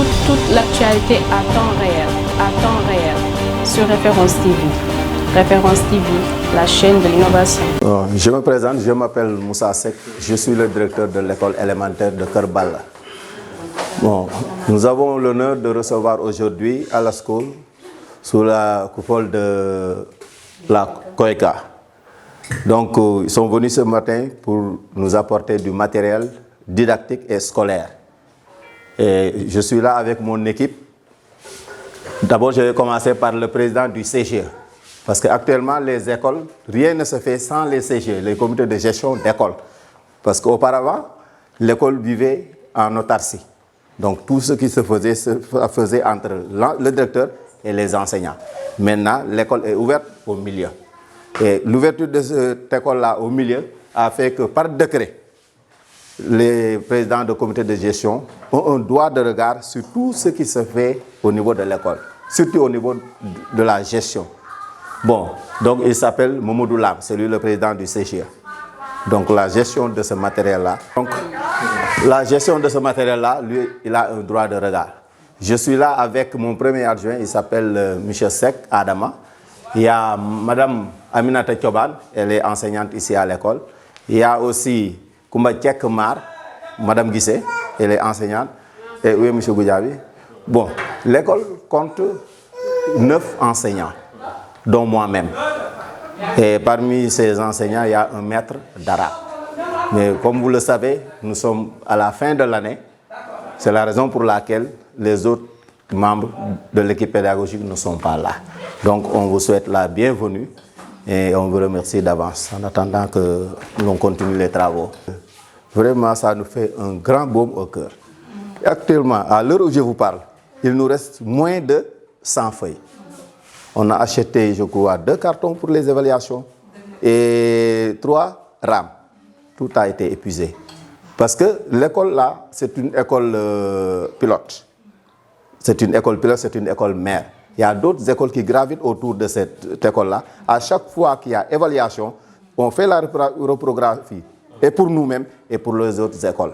toute l'actualité à temps réel, sur Référence TV. Référence TV, la chaîne de l'innovation. Je me présente, je m'appelle Moussa Seck, je suis le directeur de l'école élémentaire de Kër Balla. Bon, nous avons l'honneur de recevoir aujourd'hui à la school, sous la coupole de la COECA. Donc, ils sont venus ce matin pour nous apporter du matériel didactique et scolaire. Et je suis là avec mon équipe. D'abord, je vais commencer par le président du CGE. Parce qu'actuellement, les écoles, rien ne se fait sans les CGE, les comités de gestion d'école. Parce qu'auparavant, l'école vivait en autarcie. Donc, tout ce qui se faisait entre le directeur et les enseignants. Maintenant, l'école est ouverte au milieu. Et l'ouverture de cette école-là au milieu a fait que par décret, les présidents de comité de gestion ont un droit de regard sur tout ce qui se fait au niveau de l'école, surtout au niveau de la gestion. Bon, donc il s'appelle Momodou Lam, c'est lui le président du CGE. Donc la gestion de ce matériel-là. Donc la gestion de ce matériel-là, lui, il a un droit de regard. Je suis là avec mon premier adjoint, il s'appelle M. Seck Adama. Il y a Mme Aminata Thioban, elle est enseignante ici à l'école. Il y a aussi Koumba Tchek Mar, Mme Guissé, elle est enseignante. Et oui, M. Goudjabi. Bon, l'école compte 9 enseignants, dont moi-même. Et parmi ces enseignants, il y a un maître d'arabe. Mais comme vous le savez, nous sommes à la fin de l'année. C'est la raison pour laquelle les autres membres de l'équipe pédagogique ne sont pas là. Donc on vous souhaite la bienvenue et on vous remercie d'avance en attendant que l'on continue les travaux. Vraiment, ça nous fait un grand baume au cœur. Actuellement, à l'heure où je vous parle, il nous reste moins de 100 feuilles. On a acheté, je crois, 2 cartons pour les évaluations et 3 rames. Tout a été épuisé. Parce que l'école là, c'est une école pilote. C'est une école pilote, c'est une école mère. Il y a d'autres écoles qui gravitent autour de cette école-là. À chaque fois qu'il y a évaluation, on fait la reprographie. Et pour nous-mêmes et pour les autres écoles,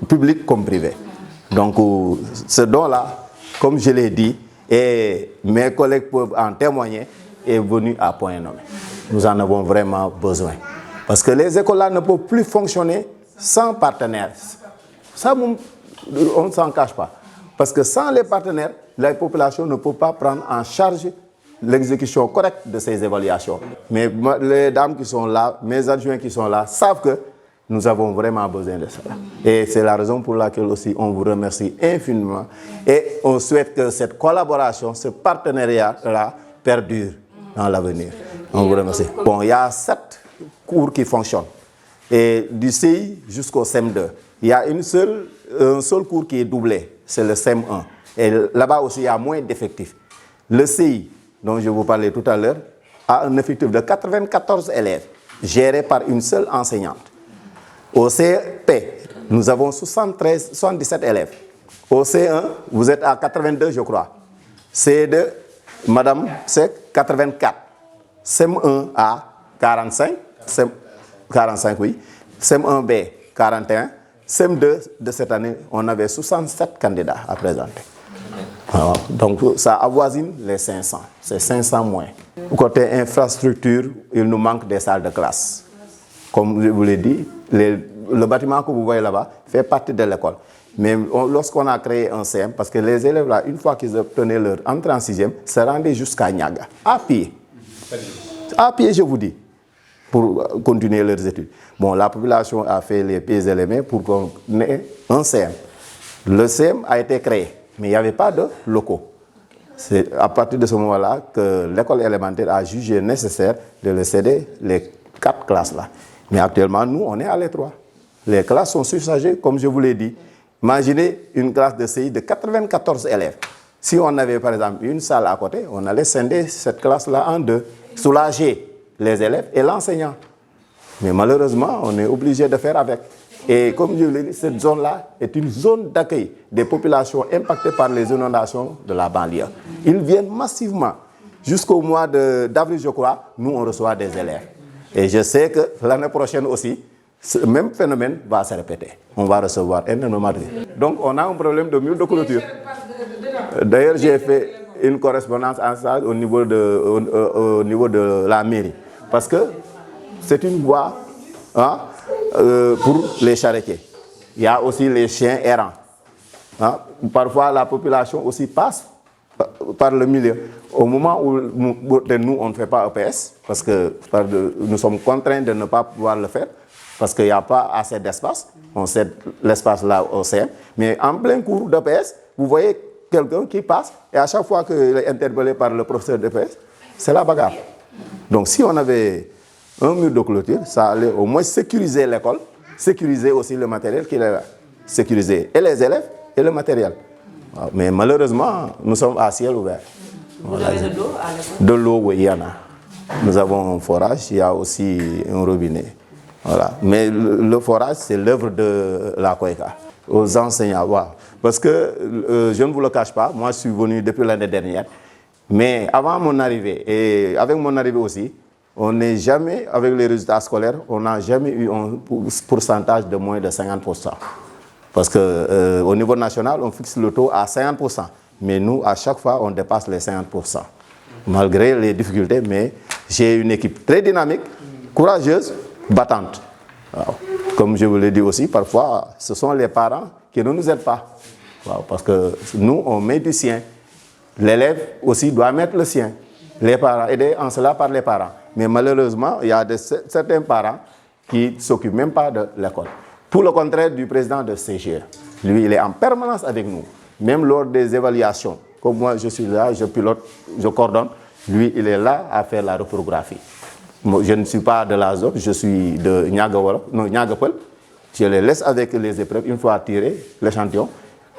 publiques comme privées. Donc, ce don-là, comme je l'ai dit, et mes collègues peuvent en témoigner, est venu à point nommé. Nous en avons vraiment besoin. Parce que les écoles-là ne peuvent plus fonctionner sans partenaires. Ça, on ne s'en cache pas. Parce que sans les partenaires, la population ne peut pas prendre en charge l'exécution correcte de ces évaluations. Mais les dames qui sont là, mes adjoints qui sont là, savent que nous avons vraiment besoin de cela. Et c'est la raison pour laquelle aussi on vous remercie infiniment. Et on souhaite que cette collaboration, ce partenariat-là perdure dans l'avenir. On vous remercie. Bon, il y a 7 cours qui fonctionnent. Et du CI jusqu'au CM2, il y a un seul cours qui est doublé. C'est le CM1. Et là-bas aussi, il y a moins d'effectifs. Le CI, dont je vous parlais tout à l'heure, a un effectif de 94 élèves, gérés par une seule enseignante. Au CP, nous avons 77 élèves. Au C1, vous êtes à 82, je crois. C2, Madame Seck, 84. CM1 à 45. 45, oui. CM1B, 41. CM2 de cette année, on avait 67 candidats à présenter. Alors, donc ça avoisine les 500. C'est 500 moins. Côté infrastructure, il nous manque des salles de classe. Comme je vous l'ai dit, le bâtiment que vous voyez là-bas fait partie de l'école. Mais lorsqu'on a créé un CM, parce que les élèves là, une fois qu'ils obtenaient leur entrée en 6e, se rendaient jusqu'à Niaga, à pied. À pied, je vous dis, pour continuer leurs études. Bon, la population a fait les pieds et les mains pour qu'on ait un CM. Le CM a été créé, mais il n'y avait pas de locaux. C'est à partir de ce moment-là que l'école élémentaire a jugé nécessaire de le céder les 4 classes-là. Mais actuellement, nous, on est à l'étroit. Les classes sont surchargées, comme je vous l'ai dit. Imaginez une classe de CI de 94 élèves. Si on avait, par exemple, une salle à côté, on allait scinder cette classe-là en 2, soulager les élèves et l'enseignant. Mais malheureusement, on est obligé de faire avec. Et comme je l'ai dit, cette zone-là est une zone d'accueil des populations impactées par les inondations de la banlieue. Ils viennent massivement. Jusqu'au mois d'avril, je crois, nous, on reçoit des élèves. Et je sais que l'année prochaine aussi, ce même phénomène va se répéter. On va recevoir énormément de... Donc, on a un problème de mur de clôture. D'ailleurs, j'ai fait une correspondance en stage au niveau de la mairie. Parce que c'est une voie hein, pour les charretiers. Il y a aussi les chiens errants. Hein. Parfois, la population aussi passe par le milieu. Au moment où nous, on ne fait pas EPS, parce que nous sommes contraints de ne pas pouvoir le faire, parce qu'il n'y a pas assez d'espace. On cède l'espace là au CM. Mais en plein cours d'EPS, vous voyez quelqu'un qui passe, et à chaque fois qu'il est interpellé par le professeur d'EPS, c'est la bagarre. Donc si on avait un mur de clôture, ça allait au moins sécuriser l'école, sécuriser aussi le matériel qu'il est là. Sécuriser et les élèves et le matériel. Mais malheureusement, nous sommes à ciel ouvert. Vous avez de l'eau à l'école? De l'eau, oui, il y en a. Nous avons un forage, il y a aussi un robinet. Voilà. Mais le forage, c'est l'œuvre de la COICA. Aux enseignants, wow. Parce que je ne vous le cache pas, moi je suis venu depuis l'année dernière. Mais avant mon arrivée, et avec mon arrivée aussi, on n'est jamais, avec les résultats scolaires, on n'a jamais eu un pourcentage de moins de 50%. Parce qu'au niveau national, on fixe le taux à 50%. Mais nous, à chaque fois, on dépasse les 50%. Malgré les difficultés, mais j'ai une équipe très dynamique, courageuse, battante. Alors, comme je vous l'ai dit aussi, parfois, ce sont les parents qui ne nous aident pas. Alors, parce que nous, on met du sien. L'élève aussi doit mettre le sien. Les parents, aidés en cela par les parents. Mais malheureusement, il y a certains parents qui ne s'occupent même pas de l'école. Tout le contraire du président de CGE. Lui, il est en permanence avec nous. Même lors des évaluations. Comme moi, je suis là, je pilote, je coordonne. Lui, il est là à faire la reprographie. Moi, je ne suis pas de la zone, je suis de Niagapol. Je les laisse avec les épreuves, une fois tiré l'échantillon,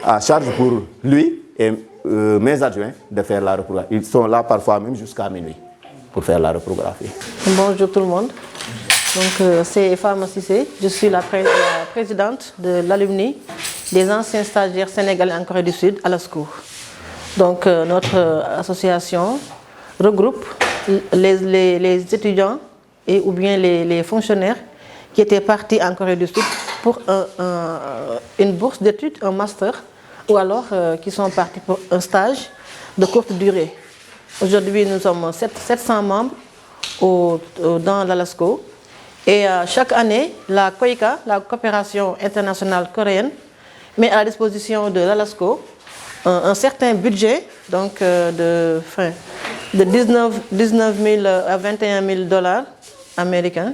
à charge pour lui et mes adjoints de faire la reprographie. Ils sont là parfois même jusqu'à minuit pour faire la reprographie. Bonjour tout le monde. Donc, c'est Fama Cissé. Je suis la présidente de l'alumni des anciens stagiaires sénégalais en Corée du Sud à l'ASCO. Donc, notre association regroupe les étudiants et ou bien les fonctionnaires qui étaient partis en Corée du Sud pour une bourse d'études, un master, ou alors qui sont partis pour un stage de courte durée. Aujourd'hui, nous sommes 700 membres dans l'ALASCO. Et chaque année, la COICA, la coopération internationale coréenne, met à la disposition de l'ALASCO un certain budget, donc de 19 000 à 21 000 dollars américains,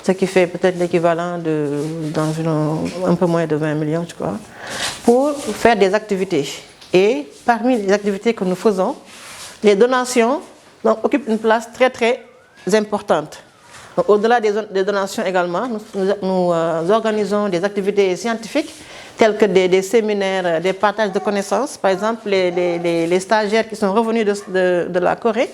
ce qui fait peut-être l'équivalent d'environ un peu moins de 20 millions, je crois, pour faire des activités. Et parmi les activités que nous faisons, les donations donc, occupent une place très très importante. Au-delà des donations également, nous organisons des activités scientifiques telles que des séminaires, des partages de connaissances. Par exemple, les stagiaires qui sont revenus de la Corée,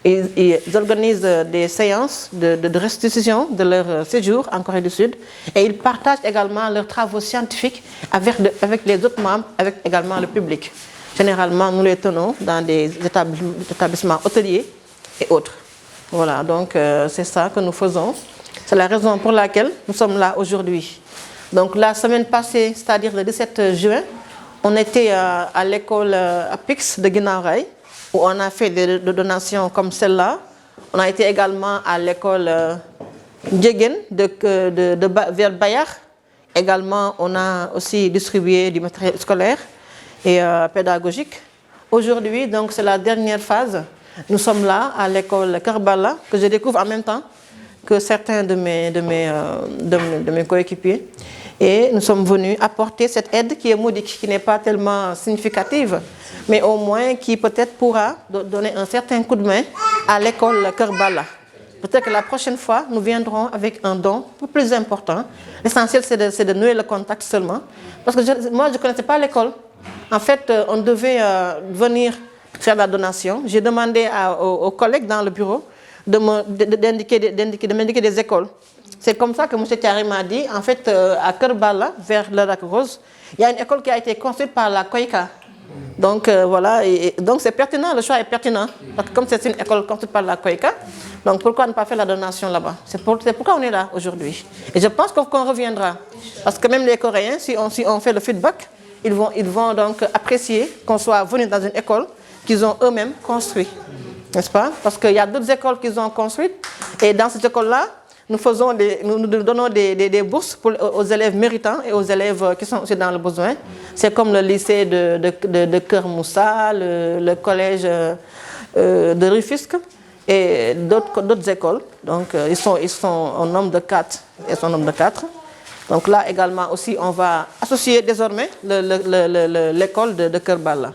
ils organisent des séances de restitution de leur séjour en Corée du Sud et ils partagent également leurs travaux scientifiques avec les autres membres, avec également le public. Généralement, nous les tenons dans des établissements hôteliers et autres. Voilà, donc c'est ça que nous faisons. C'est la raison pour laquelle nous sommes là aujourd'hui. Donc la semaine passée, c'est-à-dire le 17 juin, on était à l'école APIX de Guinaw Rail, où on a fait des donations comme celle-là. On a été également à l'école Ndjegen vers Bayar. Également, on a aussi distribué du matériel scolaire et pédagogique. Aujourd'hui, donc c'est la dernière phase. Nous sommes là à l'école Kerbala, que je découvre en même temps que certains de mes coéquipiers. Et nous sommes venus apporter cette aide qui est modique, qui n'est pas tellement significative, mais au moins qui peut-être pourra donner un certain coup de main à l'école Kerbala. Peut-être que la prochaine fois, nous viendrons avec un don un peu plus important. L'essentiel, c'est de nouer le contact seulement. Parce que moi, je ne connaissais pas l'école. En fait, on devait venir faire la donation. J'ai demandé aux collègues dans le bureau de m'indiquer des écoles. C'est comme ça que M. Thiaré m'a dit, en fait, à Kerbala, vers le lac Rose, il y a une école qui a été construite par la COICA. Donc voilà, donc c'est pertinent, le choix est pertinent. Parce que comme c'est une école construite par la COICA, donc pourquoi ne pas faire la donation là-bas? C'est pourquoi on est là aujourd'hui. Et je pense qu'on reviendra. Parce que même les Coréens, si on fait le feedback, ils vont donc apprécier qu'on soit venu dans une école qu'ils ont eux-mêmes construite, n'est-ce pas? Parce qu'il y a d'autres écoles qu'ils ont construites, et dans cette école-là, nous donnons des bourses aux élèves méritants et aux élèves qui sont aussi dans le besoin. C'est comme le lycée de Keur Moussa, le collège de Rufisque et d'autres écoles. Donc ils sont au nombre de 4. Donc là également aussi, on va associer désormais l'école de Keur Balla.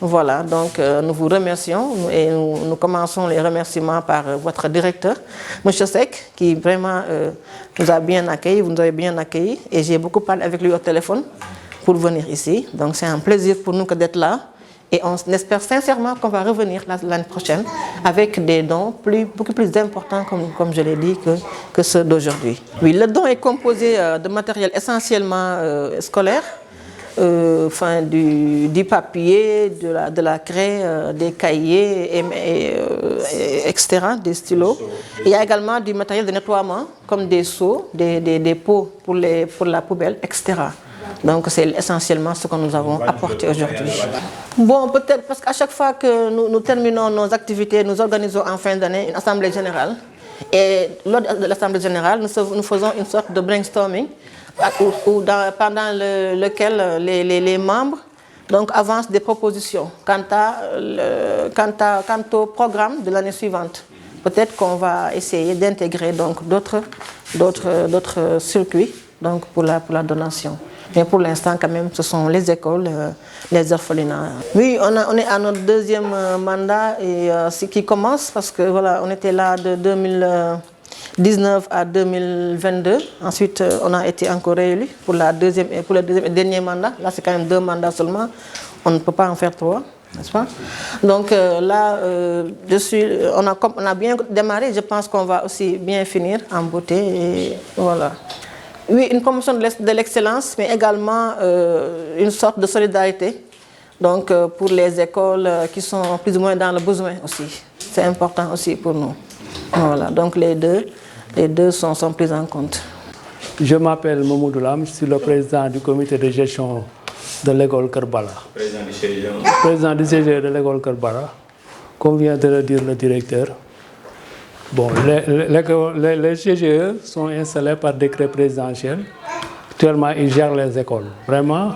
Voilà, donc nous vous remercions et nous commençons les remerciements par votre directeur, M. Seck, qui vraiment nous a bien accueillis, vous nous avez bien accueillis, et j'ai beaucoup parlé avec lui au téléphone pour venir ici. Donc c'est un plaisir pour nous d'être là, et on espère sincèrement qu'on va revenir l'année prochaine avec des dons beaucoup plus importants, comme je l'ai dit, que ceux d'aujourd'hui. Oui, le don est composé de matériel essentiellement scolaire, du papier, de la craie, des cahiers, etc., des stylos. Il y a également du matériel de nettoiement, comme des seaux, des pots pour la poubelle, etc. Donc c'est essentiellement ce que nous avons apporté aujourd'hui. Bon, peut-être parce qu'à chaque fois que nous terminons nos activités, nous organisons en fin d'année une assemblée générale. Et lors de l'assemblée générale, nous faisons une sorte de brainstorming pendant lequel les membres donc, avancent des propositions quant au programme de l'année suivante. Peut-être qu'on va essayer d'intégrer d'autres circuits donc, pour la donation. Mais pour l'instant, quand même, ce sont les écoles, les orphelinats. Oui, on est à notre deuxième mandat et qui commence parce que voilà, on était là de 2019 à 2022. Ensuite, on a été encore réélu pour le deuxième et dernier mandat. Là, c'est quand même 2 mandats seulement. On ne peut pas en faire 3, n'est-ce pas? Donc là, on a bien démarré. Je pense qu'on va aussi bien finir en beauté. Et voilà. Oui, une promotion de l'excellence, mais également une sorte de solidarité. Donc pour les écoles qui sont plus ou moins dans le besoin aussi. C'est important aussi pour nous. Voilà, donc les deux sont pris en compte. Je m'appelle Mamoudou Lam, je suis le président du comité de gestion de l'école Keur Balla. Président du CGE de l'école Keur Balla, comme vient de le dire le directeur. Bon, les CGE sont installés par décret présidentiel. Actuellement, ils gèrent les écoles. Vraiment,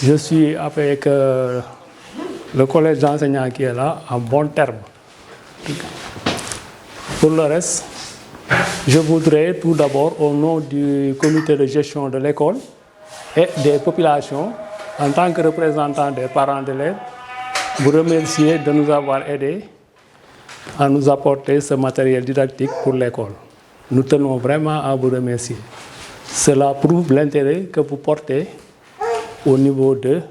je suis avec le collège d'enseignants qui est là, en bon terme. Pour le reste, je voudrais tout d'abord, au nom du comité de gestion de l'école et des populations, en tant que représentant des parents d'élèves, vous remercier de nous avoir aidés à nous apporter ce matériel didactique pour l'école. Nous tenons vraiment à vous remercier. Cela prouve l'intérêt que vous portez au niveau de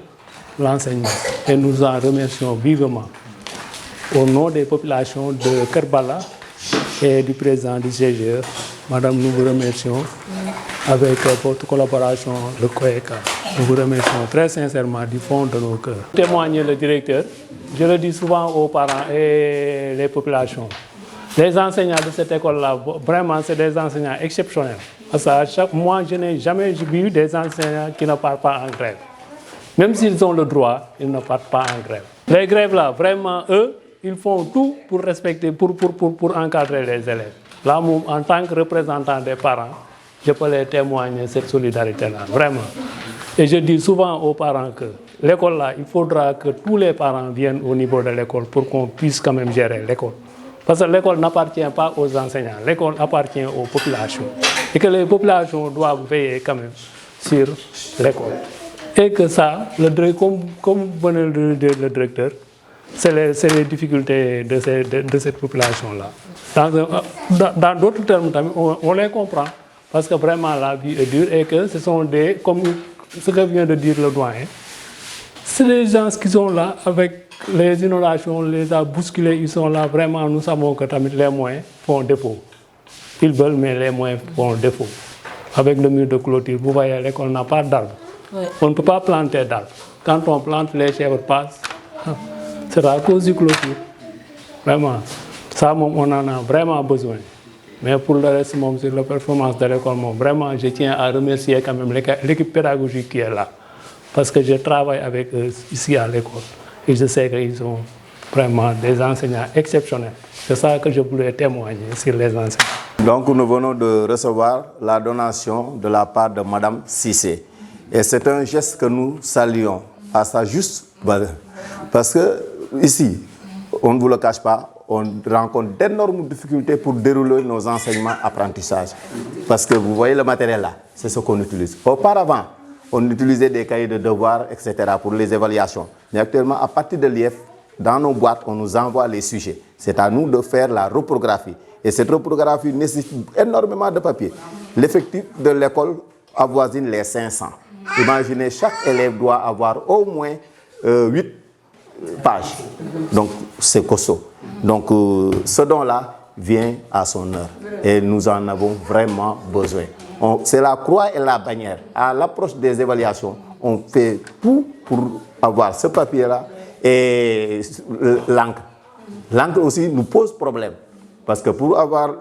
l'enseignement et nous en remercions vivement. Au nom des populations de Keur Balla et du président du CGE, Madame, nous vous remercions avec votre collaboration, le COECA. Nous vous remercions très sincèrement du fond de nos cœurs. Témoigner le directeur, je le dis souvent aux parents et les populations. Les enseignants de cette école-là, vraiment, c'est des enseignants exceptionnels. Moi, je n'ai jamais vu des enseignants qui ne partent pas en grève. Même s'ils ont le droit, ils ne partent pas en grève. Les grèves-là, vraiment, eux, ils font tout pour respecter, pour encadrer les élèves. Là, en tant que représentant des parents, je peux les témoigner cette solidarité-là, vraiment. Et je dis souvent aux parents que l'école-là, il faudra que tous les parents viennent au niveau de l'école pour qu'on puisse quand même gérer l'école. Parce que l'école n'appartient pas aux enseignants, l'école appartient aux populations. Et que les populations doivent veiller quand même sur l'école. Et que ça, comme venait de le dire le directeur, c'est les difficultés de cette population-là. Dans d'autres termes, on les comprend. Parce que vraiment la vie est dure et que ce sont comme ce que vient de dire le doyen, c'est des gens qui sont là avec les inondations, les a bousculés, ils sont là. Vraiment, nous savons que les moyens font défaut. Ils veulent, mais les moyens font défaut. Avec le mur de clôture, vous voyez, l'école n'a pas d'arbres. Oui. On ne peut pas planter d'arbres. Quand on plante, les chèvres passent. C'est à cause du clôture. Vraiment. Ça, on en a vraiment besoin. Mais pour le reste, sur la performance de l'école, vraiment, je tiens à remercier quand même l'équipe pédagogique qui est là. parce que je travaille avec eux ici à l'école. Et je sais qu'ils sont vraiment des enseignants exceptionnels. C'est ça que je voulais témoigner sur les enseignants. Donc nous venons de recevoir la donation de la part de Madame Cissé. Et c'est un geste que nous saluons à sa juste valeur. Parce que ici, on ne vous le cache pas, on rencontre d'énormes difficultés pour dérouler nos enseignements apprentissages. Parce que vous voyez le matériel là, c'est ce qu'on utilise. Auparavant, on utilisait des cahiers de devoirs, etc. pour les évaluations. Mais actuellement, à partir de l'IF, dans nos boîtes, on nous envoie les sujets. C'est à nous de faire la reprographie. Et cette reprographie nécessite énormément de papier. L'effectif de l'école avoisine les 500. Imaginez, chaque élève doit avoir au moins 8 pages. Donc, c'est costaud. Donc, ce don-là vient à son heure. Et nous en avons vraiment besoin. C'est la croix et la bannière. À l'approche des évaluations, on fait tout pour avoir ce papier-là et l'encre. L'encre aussi nous pose problème. Parce que pour avoir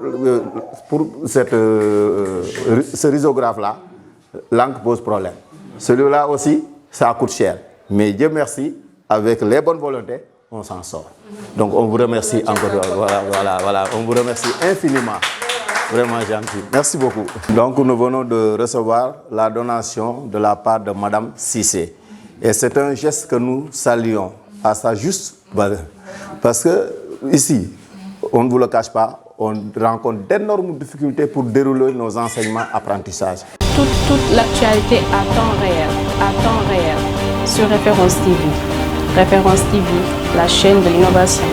ce risographe-là, l'encre pose problème. Celui-là aussi, ça coûte cher. Mais Dieu merci, avec les bonnes volontés, on s'en sort. Donc on vous remercie encore. Voilà. On vous remercie infiniment. Vraiment gentil. Merci beaucoup. Donc nous venons de recevoir la donation de la part de Madame Cissé. Et c'est un geste que nous saluons à sa juste valeur. Parce que ici, on ne vous le cache pas, on rencontre d'énormes difficultés pour dérouler nos enseignements apprentissages. Toute l'actualité à temps réel, sur Référence TV. Référence TV, la chaîne de l'innovation.